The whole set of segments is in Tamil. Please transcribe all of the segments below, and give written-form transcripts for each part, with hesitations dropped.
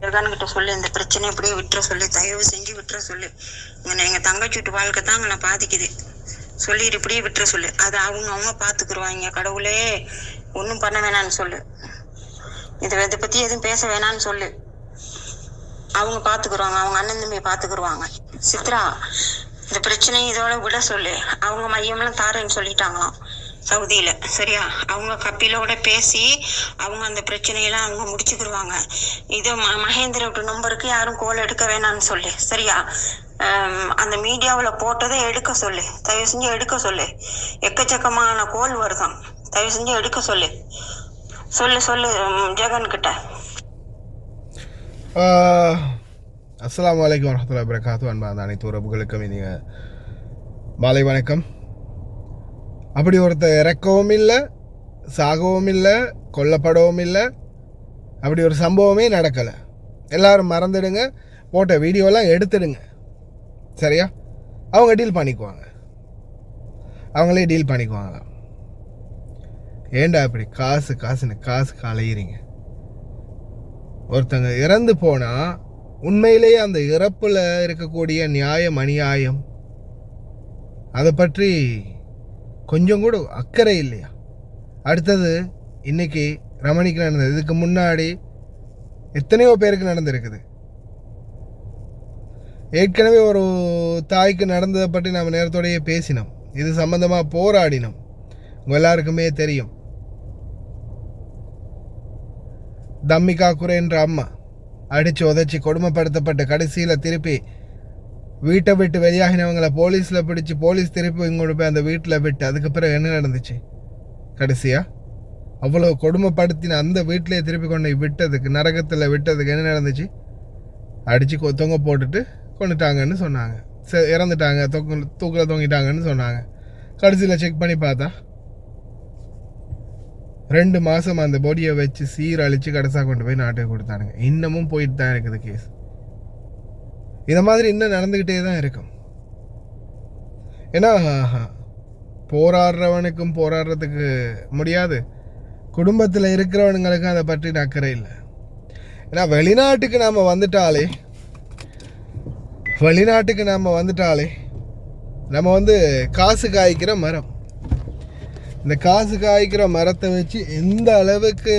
ஜெகன்கிட்ட சொல்லு, இந்த பிரச்சனை எப்படியே விட்டுற சொல்லு, தயவு செஞ்சு விட்டுற சொல்லு. எங்க தங்கச்சி வீட்டு வாழ்க்கை தாங்க நான் பாதிக்குது, சொல்லிட்டு இப்படியே விட்டுற சொல்லு. அது அவங்க பாத்துக்குருவாங்க. கடவுளே ஒன்றும் பண்ண வேணான்னு சொல்லு. இதை பத்தி எதுவும் பேச வேணான்னு சொல்லு. அவங்க பாத்துக்குருவாங்க, அவங்க அண்ணன் தம்பி பாத்துக்குருவாங்க. சித்ரா, இந்த பிரச்சனையை இதோட விட சொல்லு. அவங்க மையம்லாம் தாரேன்னு சொல்லிட்டாங்களாம் சவுதியில. சரியா? அவங்க கபிலோட பேசி அவங்க அந்த பிரச்சனையெல்லாம் அவங்க முடிச்சுக்கிடுவாங்க. இது மகேந்திர நம்பருக்கு யாரும் கோல் எடுக்க வேணாம்னு சொல்லு. சரியா? அந்த மீடியாவில் போட்டதை எடுக்க சொல்லு, தயவு செஞ்சு எடுக்க சொல்லு. எக்கச்சக்கமான கோல் வருதான், தயவு செஞ்சு எடுக்க சொல்லு. சொல்லு ஜெகன் கிட்ட. அஸ்ஸலாமு அலைக்கும் வரஹ்மத்துல்லாஹி வபரகாத்துஹு. அன்பான அனைத்து உறவுகளுக்கும் இனிய மாலை வணக்கம். அப்படி ஒருத்தர் இறக்கவும் இல்லை, சாகவும் இல்லை, கொல்லப்படவும் இல்லை, அப்படி ஒரு சம்பவமே நடக்கலை. எல்லோரும் மறந்துடுங்க, போட்ட வீடியோலாம் எடுத்துடுங்க. சரியா? அவங்க டீல் பண்ணிக்குவாங்க, அவங்களே டீல் பண்ணிக்குவாங்களாம். ஏண்டா இப்படி காசுன்னு காசு அலையிறீங்க? ஒருத்தங்க இறந்து போனால் உண்மையிலேயே அந்த இறப்பில் இருக்கக்கூடிய நியாயம் அநியாயம் அதை பற்றி கொஞ்சம் கூட அக்கறை இல்லையா? அடுத்தது இன்னைக்கு ரமணிக்கு நடந்தது, இதுக்கு முன்னாடி எத்தனையோ பேருக்கு நடந்திருக்குது. ஏற்கனவே ஒரு தாய்க்கு நடந்ததை பற்றி நாம் நேரத்தோடையே பேசினோம், இது சம்பந்தமாக போராடினோம், உங்கள் எல்லாருக்குமே தெரியும். தம்மிகா குரே என்ற அம்மா அடித்து உதச்சி கொடுமைப்படுத்தப்பட்ட கடைசியில் திருப்பி வீட்டை விட்டு வெளியாகினவங்களை போலீஸில் பிடிச்சி போலீஸ் திருப்பி இங்கோடு போய் அந்த வீட்டில் விட்டு அதுக்கு பிறகு என்ன நடந்துச்சு? கடைசியாக அவ்வளோ கொடுமைப்படுத்தின அந்த வீட்டிலே திருப்பி கொண்டு விட்டதுக்கு, நரகத்தில் விட்டதுக்கு என்ன நடந்துச்சு? அடித்து தொங்க போட்டுட்டு கொண்டுட்டாங்கன்னு சொன்னாங்க, இறந்துட்டாங்க, தூக்கில் தொங்கிட்டாங்கன்னு சொன்னாங்க. கடைசியில் செக் பண்ணி பார்த்தா 2 மாதம் அந்த பொடியை வச்சு சீரழித்து கடைசாக கொண்டு போய் நாட்டுக்கு கொடுத்தானுங்க. இன்னமும் போயிட்டு தான் இருக்குது கேஸ். இந்த மாதிரி இன்னும் நடந்துக்கிட்டே தான் இருக்கும். ஏன்னா போராடுறவனுக்கும் போராடுறதுக்கு முடியாது, குடும்பத்தில் இருக்கிறவனுங்களுக்கும் அதை பற்றி அக்கறை இல்லை. ஏன்னா வெளிநாட்டுக்கு நாம் வந்துட்டாலே நம்ம காசு காய்க்கிற மரம். இந்த காசு காய்க்கிற மரத்தை வச்சு எந்த அளவுக்கு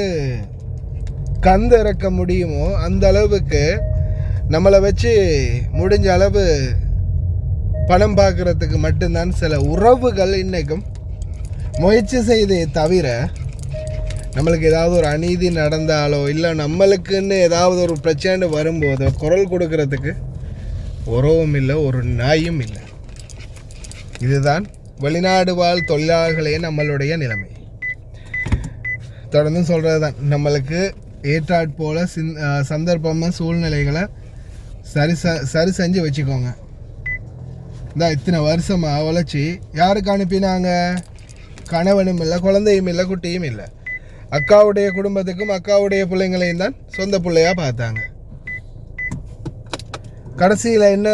கந்து இறக்க முடியுமோ அந்த அளவுக்கு நம்மளை வச்சு முடிஞ்ச அளவு பணம் பார்க்குறதுக்கு மட்டும்தான் சில உறவுகள் இன்றைக்கும் முயற்சி செய்தே தவிர, நம்மளுக்கு ஏதாவது ஒரு அநீதி நடந்தாலோ இல்லை நம்மளுக்குன்னு ஏதாவது ஒரு பிரச்சனை வரும்போதோ குரல் கொடுக்கறதுக்கு உறவும் இல்லை, ஒரு நாயும் இல்லை. இதுதான் வெளிநாடு வாழ் தொழிலாளர்களே நம்மளுடைய நிலைமை. தொடர்ந்து சொல்கிறது தான், நம்மளுக்கு ஏற்றாற் போல் சந்தர்ப்பமாக சூழ்நிலைகளை சரி செஞ்சு வச்சுக்கோங்க. இந்த இத்தனை வருஷமாக உழைச்சி யாருக்கு அனுப்பினாங்க? கணவனும் இல்லை, குழந்தையும் இல்லை, குட்டியும் இல்லை. அக்காவுடைய குடும்பத்துக்கும் அக்காவுடைய பிள்ளைங்களையும் தான் சொந்த பிள்ளையாக பார்த்தாங்க. கடைசியில் என்ன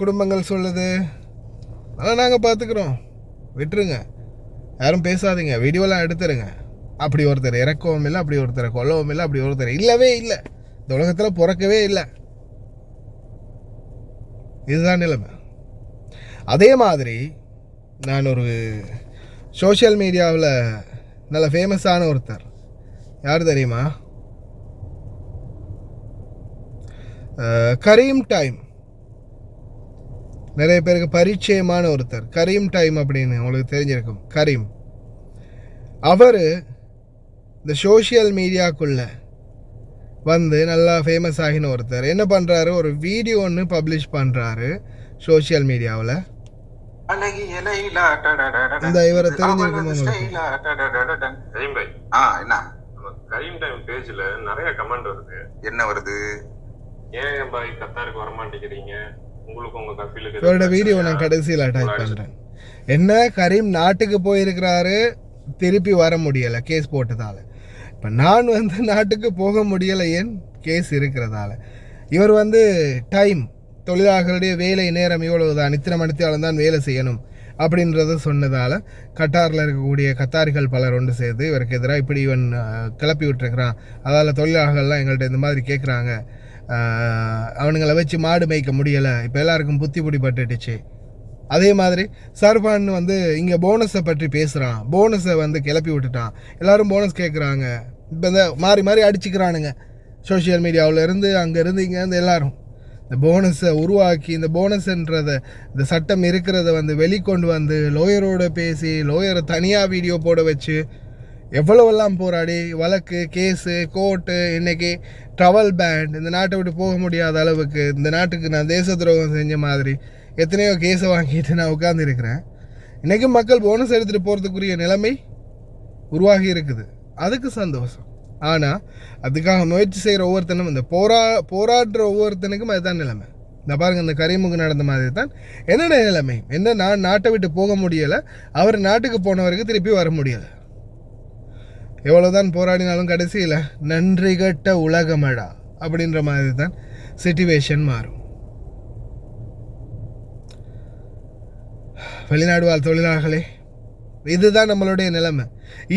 குடும்பங்கள் சொல்லுது? அதெல்லாம் நாங்கள் பார்த்துக்குறோம், விட்டுருங்க, யாரும் பேசாதீங்க, வீடியோலாம் எடுத்துருங்க. அப்படி ஒருத்தர் இறக்கவும் இல்லை, அப்படி ஒருத்தரை கொல்லவும் இல்லை, அப்படி ஒருத்தர் இல்லவே இல்லை, இந்த உலகத்தில் பிறக்கவே இல்லை. இதுதான் நிலைமை. அதே மாதிரி நான் ஒரு சோஷியல் மீடியாவில் நல்ல ஃபேமஸான ஒருத்தர், யார் தெரியுமா? கரீம் டைம், நிறைய பேருக்கு பரிச்சயமான ஒருத்தர். கரீம் டைம் அப்படின்னு உங்களுக்கு தெரிஞ்சிருக்கும். கரீம் அவர் இந்த சோஷியல் மீடியாக்குள்ளே நல்லா ஃபேமஸ் ஆகின ஒருத்தர். என்ன பண்ணுறாரு? ஒரு வீடியோ ஒன்று பப்ளிஷ் பண்ணுறாரு சோஷியல் மீடியாவில். இந்த இவரை தெரிஞ்சிருக்கும் கரீம் டைம் பேஜ்ல நிறைய கமெண்ட் வருது. என்ன வருது? ஏன் பாய் கத்தாருக்கு வர மாட்டேங்கிறீங்க? இவரோட வீடியோ நான் கடைசியில் அட்டாச் பண்ணுறேன். என்ன, கரீம் நாட்டுக்கு போயிருக்கிறாரு, திருப்பி வர முடியலை கேஸ் போட்டதால். இப்போ நான் நாட்டுக்கு போக முடியலை, ஏன்? கேஸ் இருக்கிறதால. இவர் டைம், தொழிலாளர்களுடைய வேலை நேரம் இவ்வளவு தான், இத்தனை மணித்தாலும் தான் வேலை செய்யணும் அப்படின்றத சொன்னதால் கட்டாரில் இருக்கக்கூடிய கத்தாரிகள் பலர் ஒன்று சேர்ந்து இவருக்கு எதிராக இப்படி இவன் கிளப்பி விட்டுருக்கிறான், அதால் தொழிலாளர்கள்லாம் எங்கள்கிட்ட இந்த மாதிரி கேட்குறாங்க அவனுங்களை வச்சு மாடு மேய்க்க முடியலை, இப்போ எல்லாருக்கும் புத்தி பட்டுடுச்சு. அதே மாதிரி சர்பான் வந்து இங்கே போனஸை பற்றி பேசுகிறான், போனஸை வந்து கிளப்பி விட்டுட்டான், எல்லோரும் போனஸ் கேட்குறாங்க. இப்போ இந்த மாறி மாறி அடிச்சுக்கிறானுங்க சோஷியல் மீடியாவில் இருந்து அங்கேருந்து இங்கேருந்து எல்லோரும். இந்த போனஸை உருவாக்கி இந்த போனஸ்ன்றதை இந்த சட்டம் இருக்கிறத வந்து வெளிக்கொண்டு வந்து லோயரோட பேசி லோயரை தனியாக வீடியோ போட வச்சு எவ்வளவெல்லாம் போராடி வழக்கு கேஸு கோர்ட்டு இன்றைக்கி ட்ராவல் பேண்ட், இந்த நாட்டை விட்டு போக முடியாத அளவுக்கு இந்த நாட்டுக்கு நான் தேச துரோகம் செஞ்ச மாதிரி எத்தனையோ கேஸை வாங்கிட்டு நான் உட்காந்துருக்கிறேன். இன்றைக்கும் மக்கள் போனஸ் எடுத்துகிட்டு போகிறதுக்குரிய நிலைமை உருவாகி இருக்குது, அதுக்கு சந்தோஷம். ஆனால் அதுக்காக முயற்சி செய்கிற ஒவ்வொருத்தனும் இந்த போராடுற ஒவ்வொருத்தனுக்கும் அதுதான் நிலைமை. இந்த பாருங்கள், இந்த கரிமுகம் நடந்த மாதிரி தான் என்னென்ன நிலைமை என்ன, நான் நாட்டை விட்டு போக முடியலை, அவர் நாட்டுக்கு போனவருக்கு திருப்பி வர முடியலை. எவ்வளோதான் போராடினாலும் கடைசியில் நன்றி கட்ட உலகமடா அப்படின்ற மாதிரி தான் சிச்சுவேஷன் மாறும். வெளிநாடு வாழ் தொழிலாளர்களே, இதுதான் நம்மளுடைய நிலைமை.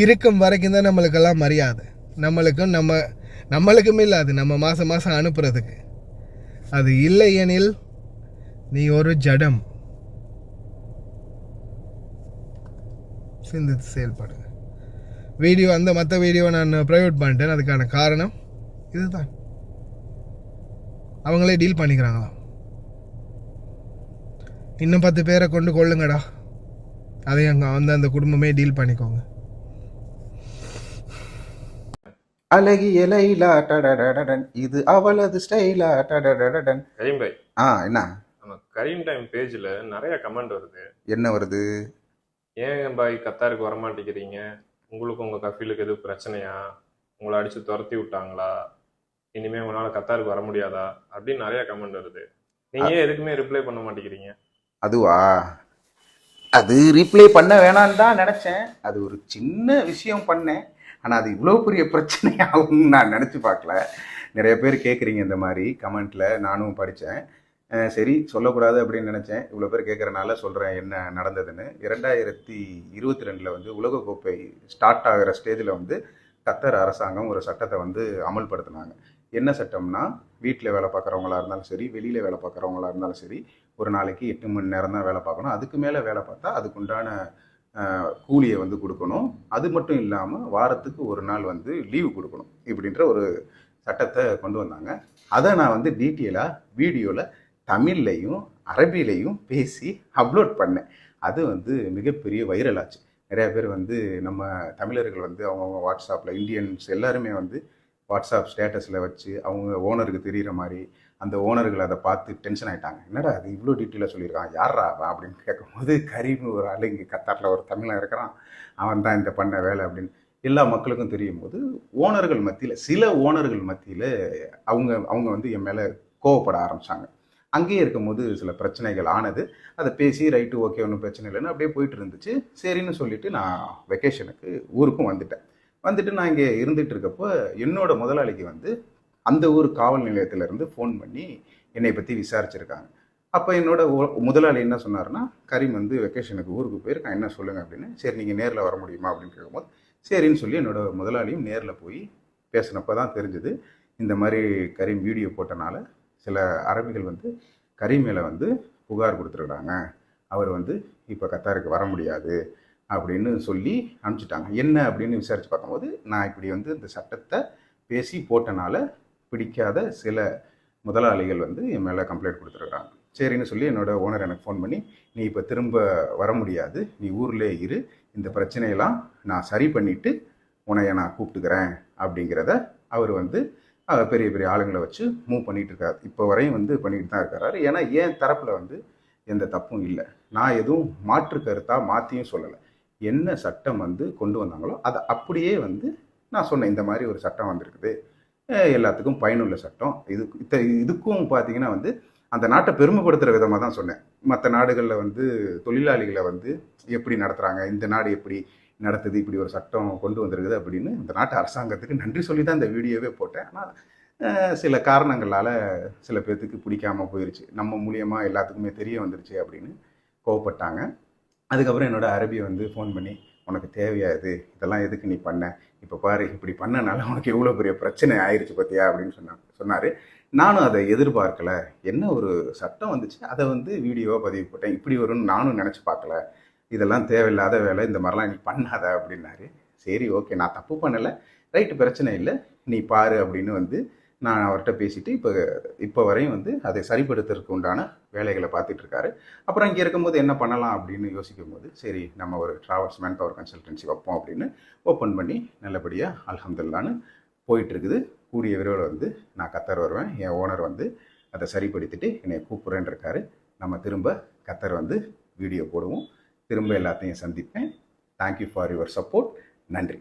இருக்கும் வரைக்கும் தான் நம்மளுக்கெல்லாம் மரியாதை, நம்மளுக்கும் இல்லை, அது நம்ம மாதம் மாதம் அனுப்புறதுக்கு. அது இல்லை எனில் நீ ஒரு ஜடம். சிந்தித்து செயல்படுங்க. மற்ற வீடியோ நான் ப்ரைவேட் பண்ணிட்டேன், அதுக்கான காரணம் இதுதான். அவங்களே டீல் பண்ணிக்கிறாங்களாம். இன்னும் 10 பேரை கொண்டு கொள்ளுங்கடா, அதை அங்கே வந்து அந்த குடும்பமே டீல் பண்ணிக்கோங்க. அழகிய லைலா டடடடன், இது அவளது ஸ்டைலா டடடடன். கரீம் பாய், என்ன நம்ம கரீம் டைம் பேஜ்ல நிறைய கமெண்ட் வருது. என்ன வருது? ஏன் பாய் கத்தாருக்கு வரமாட்டேங்கிறீங்க, உங்களுக்கு உங்க கஃபீலுக்கு எதுவும் பிரச்சனையா, உங்களை அடிச்சு துரத்தி விட்டாங்களா, இனிமே உங்களால கத்தாருக்கு வர முடியாதா அப்படின்னு நிறைய கமெண்ட் வருது. நீங்க ஏன் எதுக்குமே ரிப்ளை பண்ண மாட்டேங்கிறீங்க? அதுவா, அது ரீப்ளே பண்ண வேணான்னு தான் நினச்சேன். அது ஒரு சின்ன விஷயம் பண்ணேன், ஆனால் அது இவ்வளோ பெரிய பிரச்சனையாகும்னு நான் நினச்சி பார்க்கல. நிறைய பேர் கேட்குறீங்க இந்த மாதிரி கமெண்ட்டில், நானும் படித்தேன். சரி, சொல்லக்கூடாது அப்படின்னு நினச்சேன். இவ்வளோ பேர் கேட்குறனால சொல்கிறேன் என்ன நடந்ததுன்னு. 2022 வந்து உலகக்கோப்பை ஸ்டார்ட் ஆகிற ஸ்டேஜில் வந்து கத்தர் அரசாங்கம் ஒரு சட்டத்தை வந்து அமல்படுத்தினாங்க. என்ன சட்டம்னா, வீட்டில் வேலை பார்க்குறவங்களா இருந்தாலும் சரி, வெளியில் வேலை பார்க்குறவங்களா இருந்தாலும் சரி, ஒரு நாளைக்கு 8 மணி நேரம் தான் வேலை பார்க்கணும். அதுக்கு மேலே வேலை பார்த்தா அதுக்குண்டான கூலியை வந்து கொடுக்கணும். அது மட்டும் இல்லாமல் வாரத்துக்கு ஒரு நாள் வந்து லீவு கொடுக்கணும். இப்படின்ற ஒரு சட்டத்தை கொண்டு வந்தாங்க. அதை நான் வந்து டீட்டெயிலாக வீடியோவில் தமிழ்லையும் அரபிலையும் பேசி அப்லோட் பண்ணேன். அது வந்து மிகப்பெரிய வைரல் ஆச்சு. நிறையா பேர் வந்து நம்ம தமிழர்கள் வந்து அவங்கவுங்க வாட்ஸ்அப்பில், இந்தியன்ஸ் எல்லாருமே வந்து வாட்ஸ்அப் ஸ்டேட்டஸில் வச்சு அவங்க ஓனருக்கு தெரிகிற மாதிரி அந்த ஓனர்கள் அதை பார்த்து டென்ஷன் ஆகிட்டாங்க. என்னடா அது இவ்வளோ டீட்டெயிலாக சொல்லியிருக்கான், யாரா அப்படின்னு கேட்கும்போது, கரீம் ஒரு ஆள் இங்கே கத்தாரில் ஒரு தமிழன் இருக்கிறான், அவன் தான் இந்த பண்ண வேலை அப்படின்னு எல்லா மக்களுக்கும் தெரியும் போது ஓனர்கள் மத்தியில், சில ஓனர்கள் மத்தியில் அவங்க வந்து என் மேலே கோவப்பட ஆரம்பித்தாங்க. அங்கேயே இருக்கும்போது சில பிரச்சனைகள் ஆனது. அதை பேசி ரைட்டு ஓகே ஒன்றும் பிரச்சனை இல்லைன்னு அப்படியே போயிட்டு இருந்துச்சு. சரின்னு சொல்லிவிட்டு நான் வெக்கேஷனுக்கு ஊருக்கும் வந்துட்டு நான் இங்கே இருந்துகிட்டு இருக்கப்போ என்னோட முதலாளிக்கு வந்து அந்த ஊர் காவல் நிலையத்திலேருந்து ஃபோன் பண்ணி என்னை பற்றி விசாரிச்சிருக்காங்க. அப்போ என்னோட முதலாளி என்ன சொன்னார்னா, கரீம் வந்து வெக்கேஷனுக்கு ஊருக்கு போயிருக்கான், என்ன சொல்லுங்கள் அப்படின்னு. சரி, நீங்கள் நேரில் வர முடியுமா அப்படின்னு கேட்கும்போது சரின்னு சொல்லி என்னோட முதலாளியும் நேரில் போய் பேசினப்போ தான் தெரிஞ்சுது, இந்த மாதிரி கரீம் வீடியோ போட்டனால சில அரபிகள் வந்து கரீம் மேலே வந்து புகார் கொடுத்துருக்குறாங்க, அவர் வந்து இப்போ கத்தாருக்கு வர முடியாது அப்படின்னு சொல்லி அனுப்பிச்சிட்டாங்க. என்ன அப்படின்னு விசாரித்து பார்க்கும்போது, நான் இப்படி வந்து இந்த சட்டத்தை பேசி போட்டனால பிடிக்காத சில முதலாளிகள் வந்து என் மேலே கம்ப்ளைண்ட் கொடுத்துருக்குறாங்க. சரின்னு சொல்லி என்னோட ஓனர் எனக்கு ஃபோன் பண்ணி, நீ இப்போ திரும்ப வர முடியாது, நீ ஊர்லேயே இரு, இந்த பிரச்சனையெல்லாம் நான் சரி பண்ணிவிட்டு உன்னைய நான் கூப்பிட்டுக்கிறேன் அப்படிங்கிறத அவர் வந்து பெரிய பெரிய ஆளுங்களை வச்சு மூவ் பண்ணிகிட்டு இருக்காரு. இப்போ வரையும் வந்து பண்ணிக்கிட்டு தான் இருக்காரு. ஏன்னா என் தரப்பில் வந்து எந்த தப்பும் இல்லை. நான் எதுவும் மாற்று கருத்தாக மாற்றியும் சொல்லலை. என்ன சட்டம் வந்து கொண்டு வந்தாங்களோ அதை அப்படியே வந்து நான் சொன்னேன். இந்த மாதிரி ஒரு சட்டம் வந்திருக்குது, எல்லாத்துக்கும் பயனுள்ள சட்டம். இதுக்கும் பார்த்தீங்கன்னா வந்து அந்த நாட்டை பெருமைப்படுத்துகிற விதமாக தான் சொன்னேன். மற்ற நாடுகளில் வந்து தொழிலாளிகளை வந்து எப்படி நடத்துகிறாங்க, இந்த நாடு எப்படி நடத்துது, இப்படி ஒரு சட்டம் கொண்டு வந்திருக்குது அப்படின்னு இந்த நாட்டு அரசாங்கத்துக்கு நன்றி சொல்லி தான் இந்த வீடியோவே போட்டேன். ஆனால் சில காரணங்களால் சில பேர்த்துக்கு பிடிக்காமல் போயிடுச்சு, நம்ம மூலியமாக எல்லாத்துக்குமே தெரிய வந்துருச்சு அப்படின்னு கோவப்பட்டாங்க. அதுக்கப்புறம் என்னோட அரபியை வந்து ஃபோன் பண்ணி, உனக்கு தேவையாது, இதெல்லாம் எதுக்கு நீ பண்ண, இப்போ பாரு இப்படி பண்ணனால உனக்கு எவ்வளோ பெரிய பிரச்சனை ஆயிடுச்சு பார்த்தியா அப்படின்னு சொன்னார். நானும் அதை எதிர்பார்க்கல. என்ன ஒரு சட்டம் வந்துச்சு, அதை வந்து வீடியோவாக பதிவு போட்டேன். இப்படி வரும்னு நானும் நினச்சி பார்க்கல. இதெல்லாம் தேவையில்லாத வேலை, இந்த மாதிரிலாம் நீ பண்ணாத அப்படின்னாரு. சரி ஓகே, நான் தப்பு பண்ணலை, ரைட்டு, பிரச்சனை இல்லை, நீ பாரு அப்படின்னு வந்து நான் அவர்கிட்ட பேசிட்டு இப்போ வரையும் வந்து அதை சரிப்படுத்துறதுக்கு உண்டான வேலைகளை பார்த்துட்டு இருக்காரு. அப்புறம் இங்கே இருக்கும்போது என்ன பண்ணலாம் அப்படின்னு யோசிக்கும் போது, சரி நம்ம ஒரு ட்ராவல்ஸ் மேன் பவர் கன்சல்டன்சி வைப்போம் அப்படின்னு ஓப்பன் பண்ணி நல்லபடியாக அல்ஹம்துலில்லாஹ்னு போயிட்டு இருக்குது. கூடிய விரைவில் வந்து நான் கத்தார் வருவேன். என் ஓனர் வந்து அதை சரிப்படுத்திட்டு என்னை கூப்பிட்றேன்னு இருக்காரு. நம்ம திரும்ப கத்தார் வந்து வீடியோ போடுவோம். திரும்ப எல்லாத்தையும் சந்திப்பேன். Thank you for your support. நன்றி.